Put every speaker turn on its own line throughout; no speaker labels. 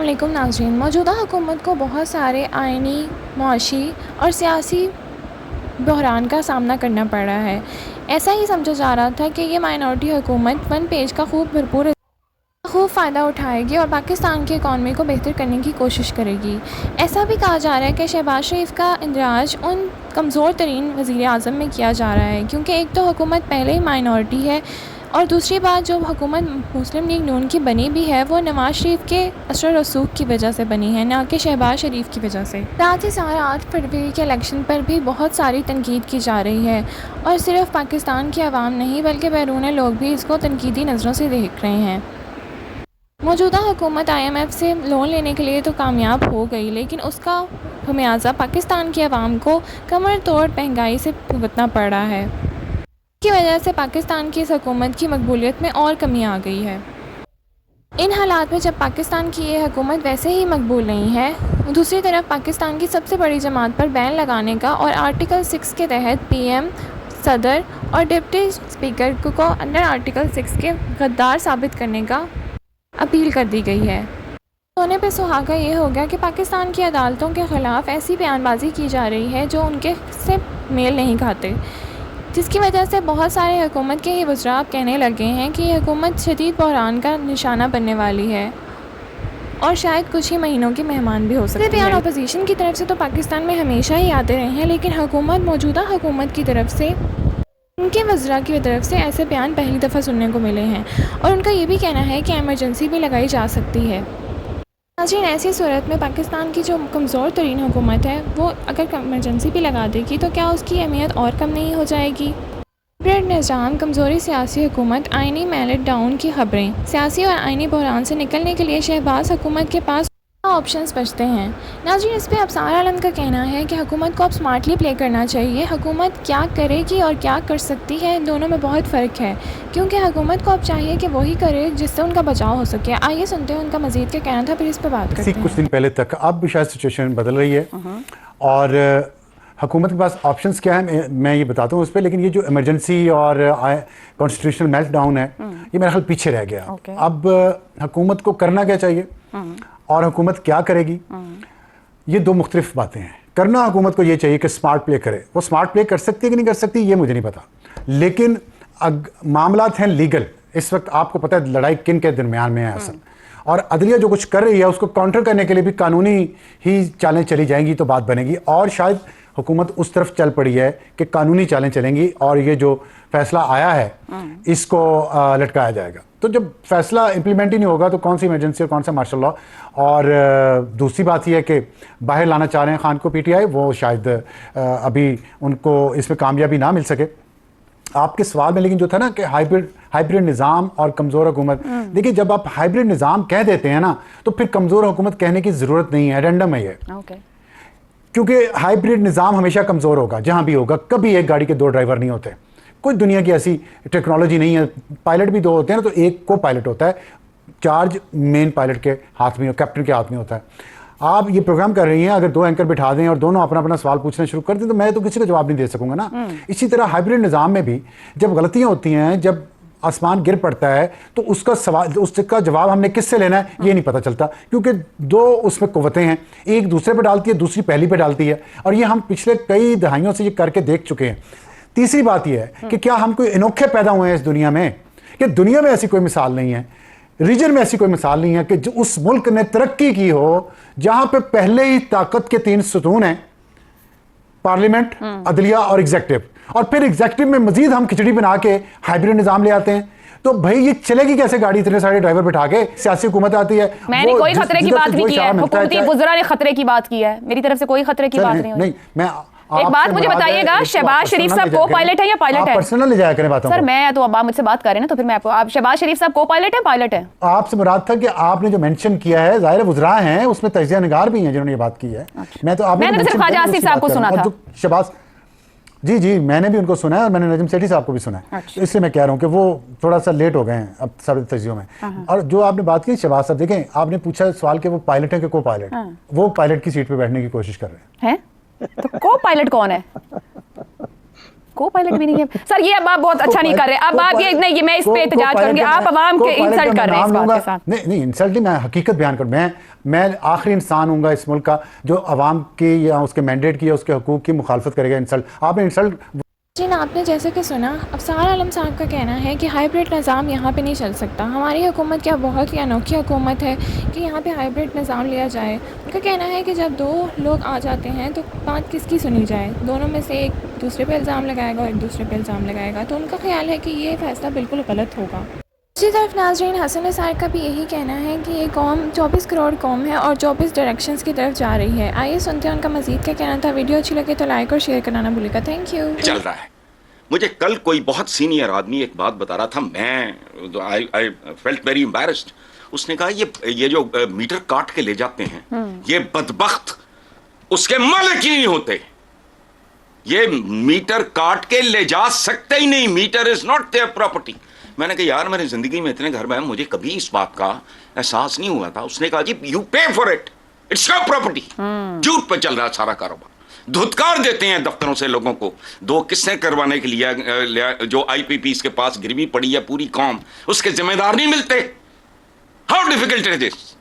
वालेकुम नाज़रीन, मौजूदा हुकूमत को बहुत सारे आइनी, मुआशी और सियासी बहरान का सामना करना पड़ रहा है। ऐसा ही समझा जा रहा था कि ये माइनॉरिटी हुकूमत वन पेज का खूब फ़ायदा उठाएगी और पाकिस्तान की इकॉनमी को बेहतर करने की कोशिश करेगी। ऐसा भी कहा जा रहा है कि शहबाज शरीफ का इंदराज उन कमज़ोर तरीन वज़ीर आज़म में किया जा रहा है, क्योंकि एक तो हुकूमत पहले ही माइनॉरिटी है और दूसरी बात, जो हुकूमत मुस्लिम लीग नून की बनी भी है वो नवाज़ शरीफ के असर रसूख की वजह से बनी है, ना कि शहबाज शरीफ की वजह से। साथ ही साथ 8 फरवरी के इलेक्शन पर भी बहुत सारी तनकीद की जा रही है और सिर्फ पाकिस्तान की आवाम नहीं बल्कि बैरून लोग भी इसको तनकीदी नज़रों से देख रहे हैं। मौजूदा हुकूमत IMF से लोन लेने के लिए तो कामयाब हो गई, लेकिन उसका खमियाजा पाकिस्तान की आवाम को कमर तोड़ महंगाई से भुगतना पड़ रहा है। की वजह से पाकिस्तान की इस हुकूमत की मकबूलियत में और कमी आ गई है। इन हालात में जब पाकिस्तान की ये हुकूमत वैसे ही मकबूल नहीं है, दूसरी तरफ पाकिस्तान की सबसे बड़ी जमात पर बैन लगाने का और आर्टिकल 6 के तहत PM, सदर और डिप्टी स्पीकर को अंडर आर्टिकल 6 के गद्दार साबित करने का अपील कर दी गई है। सोने पे सुहागा ये हो गया कि पाकिस्तान की अदालतों के ख़िलाफ़ ऐसी बयानबाजी की जा रही है जो उनके से मेल नहीं खाते, जिसकी वजह से बहुत सारे हुकूमत के ही वज़रा अब कहने लगे हैं कि ये हुकूमत शदीद बहरान का निशाना बनने वाली है और शायद कुछ ही महीनों की मेहमान भी हो सकती है। बयान अपोजिशन की तरफ से तो पाकिस्तान में हमेशा ही आते रहे हैं, लेकिन मौजूदा हुकूमत की तरफ से, उनके वज़रा की तरफ से ऐसे बयान पहली दफ़ा सुनने को मिले हैं और उनका ये भी कहना है कि एमरजेंसी भी लगाई जा सकती है। नाज़रीन, ऐसी सूरत में पाकिस्तान की जो कमज़ोर तरीन हुकूमत है वो अगर एमरजेंसी भी लगा देगी तो क्या उसकी अहमियत और कम नहीं हो जाएगी? हाइब्रिड निज़ाम, कमज़ोरी सियासी हुकूमत, आइनी मेल्ट डाउन की खबरें। सियासी और आइनी बहरान से निकलने के लिए शहबाज हुकूमत के पास ऑप्शंस बचते हैं। नाज़रीन, इस पर अफसार आलम का कहना है कि हुकूमत को अब स्मार्टली प्ले करना चाहिए। हुकूमत क्या करेगी और क्या कर सकती है, दोनों में बहुत फ़र्क है, क्योंकि हुकूमत को अब चाहिए कि वही करे जिससे उनका बचाव हो सके। आइए सुनते हैं उनका मज़ीद क्या कहना था, फिर इस पर बात करते हैं।
कुछ दिन पहले तक, अब भी शायद सिचुएशन बदल रही है और हुकूमत के पास ऑप्शंस क्या है मैं ये बताता हूँ उस पर, लेकिन ये जो इमरजेंसी और कॉन्स्टिट्यूशनल मेल्ट डाउन है ये मेरा ख्याल पीछे रह गया। अब हुकूमत को करना क्या चाहिए और हुकूमत क्या करेगी, ये दो मुख्तलिफ बातें हैं। करना हुकूमत को ये चाहिए कि स्मार्ट प्ले करे। वो स्मार्ट प्ले कर सकती है कि नहीं कर सकती ये मुझे नहीं पता, लेकिन मामलात हैं लीगल। इस वक्त आपको पता है लड़ाई किन के दरमियान में है असल, और अदलिया जो कुछ कर रही है उसको काउंटर करने के लिए भी कानूनी ही चालें चली जाएंगी तो बात बनेगी, और शायद हुकूमत उस तरफ चल पड़ी है कि कानूनी चालें चलेंगी और ये जो फैसला आया है इसको लटकाया जाएगा। तो जब फैसला इंप्लीमेंट ही नहीं होगा तो कौन सी इमरजेंसी और कौन सा मार्शल लॉ। और दूसरी बात यह है कि बाहर लाना चाह रहे हैं खान को PTI, वो शायद अभी उनको इसमें कामयाबी ना मिल सके। आपके सवाल में लेकिन जो था ना कि हाइब्रिड निज़ाम और कमज़ोर हुकूमत, देखिए जब आप हाइब्रिड निज़ाम कह देते हैं ना तो फिर कमज़ोर हुकूमत कहने की ज़रूरत नहीं है, रैंडम है ये। क्योंकि हाइब्रिड निज़ाम हमेशा कमज़ोर होगा जहाँ भी होगा। कभी एक गाड़ी के 2 ड्राइवर नहीं होते, कोई दुनिया की ऐसी टेक्नोलॉजी नहीं है। पायलट भी 2 होते हैं ना, तो एक को पायलट होता है, चार्ज मेन पायलट के हाथ में, कैप्टन के हाथ में होता है। आप ये प्रोग्राम कर रही हैं, अगर 2 एंकर बिठा दें और दोनों अपना अपना सवाल पूछना शुरू कर दें तो मैं तो किसी का जवाब नहीं दे सकूंगा ना। इसी तरह हाइब्रिड निज़ाम में भी जब गलतियां होती हैं, जब आसमान गिर पड़ता है तो उसका जवाब हमने किससे लेना है ये नहीं पता चलता, क्योंकि 2 उसमें कुव्वतें हैं, एक दूसरे पे डालती है, दूसरी पहली पे डालती है, और ये हम पिछले कई दहाइयों से ये करके देख चुके हैं। तीसरी बात यह है कि क्या हम कोई अनोखे पैदा हुए हैं इस दुनिया में, कि दुनिया में ऐसी कोई मिसाल नहीं है, रीजन में ऐसी कोई मिसाल नहीं है कि जो उस मुल्क ने तरक्की की हो जहां पे पहले ही ताकत के 3 सतून हैं, पार्लियामेंट, अदलिया और एग्जेक्टिव, और फिर एग्जेक्टिव में मजीद हम खिचड़ी बना के हाइब्रिड निजाम ले आते हैं। तो भाई ये चलेगी कैसे गाड़ी, इतने सारे ड्राइवर बिठा के? सियासी हुकूमत आती है,
मैंने कोई खतरे की बात नहीं की है, हुकूमती वज़रा ने खतरे की बात की है, मेरी तरफ से कोई खतरे की बात नहीं हुई।
मैं
एक बात मुझे बताइएगा, शहबाज शरीफ साहब को पायलट है या पायलट है?
पर्सनल ले जाया करें बातों को।
सर मैं तो अब आप मुझसे बात कर रहे हैं ना, तो फिर मैं आपको, आप शहबाज शरीफ साहब को पायलट है पायलट है?
आपसे मुराद था कि आपने जो मेंशन किया है, जाहिर है वज़रा हैं, उसमें तजिया निगार भी हैं जिन्होंने ये बात की है। मैं तो
मैंने सिर्फ ख्वाजा आसिफ साहब को सुना था।
शहबाज जी मैंने भी उनको सुना है और मैंने नजम सेठी साहब को भी सुना है। तो इसलिए मैं कह रहा हूँ कि वो थोड़ा सा लेट हो गए हैं अब सब तजियों में। और जो आपने बात की शहबाज साहब, देखें आपने पूछा सवाल कि वो पायलट है कि को पायलट, वो पायलट की सीट पे बैठने की कोशिश कर रहे हैं।
तो को पायलट कौन है? को पायलट भी नहीं है सर, ये अब आप बहुत अच्छा नहीं कर रहे। अब आप ये नहीं, मैं इस पे एहतजाज करूंगी, आप अवाम के इंसल्ट कर रहे हैं इस बात के साथ।
नहीं इंसल्ट नहीं, मैं हकीकत बयान कर, मैं आखिरी इंसान हूँगा इस मुल्क का जो अवाम की या उसके मैंडेट की या उसके हकूक़ की मुखालफत करेगा। इंसल्ट आपने इंसल्ट
जी ना, आपने जैसे कि सुना, अब सारा आलम साहब का कहना है कि हाइब्रिड निज़ाम यहाँ पे नहीं चल सकता। हमारी हुकूमत क्या बहुत ही अनोखी हुकूमत है कि यहाँ पे हाइब्रिड निज़ाम लिया जाए। उनका कहना है कि जब दो लोग आ जाते हैं तो बात किसकी सुनी जाए, दोनों में से एक दूसरे पे इल्ज़ाम लगाएगा और एक दूसरे पे इल्ज़ाम लगाएगा। तो उनका ख्याल है कि ये फ़ैसला बिल्कुल गलत होगा। दूसरी तरफ नाज़रीन, हसन निसार का भी यही कहना है कि ये कौम 24 करोड़ कौम है और 24 डायरेक्शंस की तरफ जा रही है। आइए सुनते हैं उनका मज़ीद क्या कहना था। वीडियो अच्छी लगे तो लाइक और शेयर करना ना भूलिएगा। Thank you.
चल रहा है। मुझे कल कोई बहुत सीनियर आदमी एक बात बता रहा था, मैं आई फेल्ट वेरी एम्बैरेस्ड। उसने कहा ये जो मीटर काट के ले जाते हैं ये बदबख्त उसके मालिक ही नहीं होते, ये मीटर काट के ले जा सकते ही नहीं, meter is not their property. मैंने कहा यार मेरी जिंदगी में इतने घर में मुझे कभी इस बात का एहसास नहीं हुआ था। उसने कहा जी यू पे for it, it's your property. झूठ पे चल रहा है सारा कारोबार। धुतकार देते हैं दफ्तरों से लोगों को। 2 किस्सें करवाने के लिए जो आईपीपीस के पास गिरवी पड़ी है पूरी कौम, उसके जिम्मेदार नहीं मिलते। How difficult it is.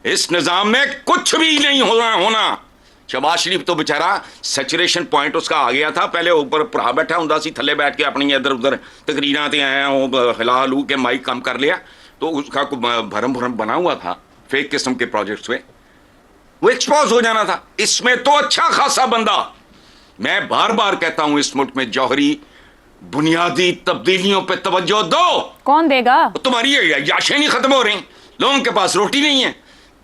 इस निजाम में कुछ भी नहीं होना। शहबाज शरीफ तो बेचारा सैचुरेशन पॉइंट उसका आ गया था, पहले ऊपर भरा बैठा हुंदा सी, थले बैठ के अपनी इधर उधर तकरीरां ते आया वो हिला हलू के माइक कम कर लिया, तो उसका भरम भरम बना हुआ था फेक किस्म के प्रोजेक्ट्स में, वो एक्सपोज हो जाना था। इसमें तो अच्छा खासा बंदा, मैं बार बार कहता हूं इस मुल्क में जौहरी बुनियादी तब्दीलियों पे तवज्जो दो।
कौन देगा?
तुम्हारी याशें नहीं खत्म हो रही, लोगों के पास रोटी नहीं है।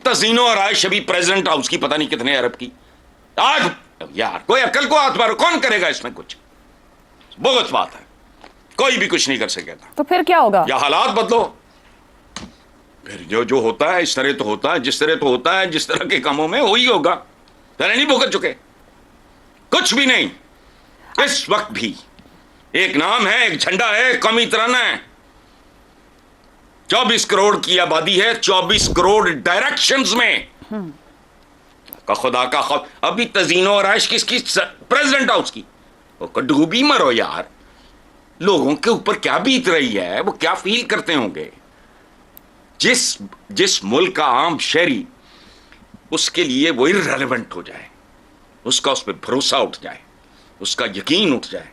तजीनो और आयश अभी प्रेसिडेंट हाउस की पता नहीं कितने अरब की। आज यार कोई अकल को हाथ मारो, कौन करेगा इसमें कुछ? बहुत बात है, कोई भी कुछ नहीं कर सकेगा।
तो फिर क्या होगा?
या हालात बदलो, फिर जो होता है इस तरह तो होता है, जिस तरह तो होता है, जिस तरह के कामों में वही होगा। पहले नहीं भुगत चुके, कुछ भी नहीं। इस वक्त भी एक नाम है, एक झंडा है, कौमी तराना है। 24 करोड़ की आबादी है, 24 करोड़ डायरेक्शंस में। का खुदा का खौफ। अभी तजीनो और आयश किसकी? प्रेसिडेंट हाउस की। वो डूबी मरो यार, लोगों के ऊपर क्या बीत रही है, वो क्या फील करते होंगे। जिस मुल्क का आम शहरी उसके लिए वो इररेलेवेंट हो जाए, उसका उस पर भरोसा उठ जाए, उसका यकीन उठ जाए।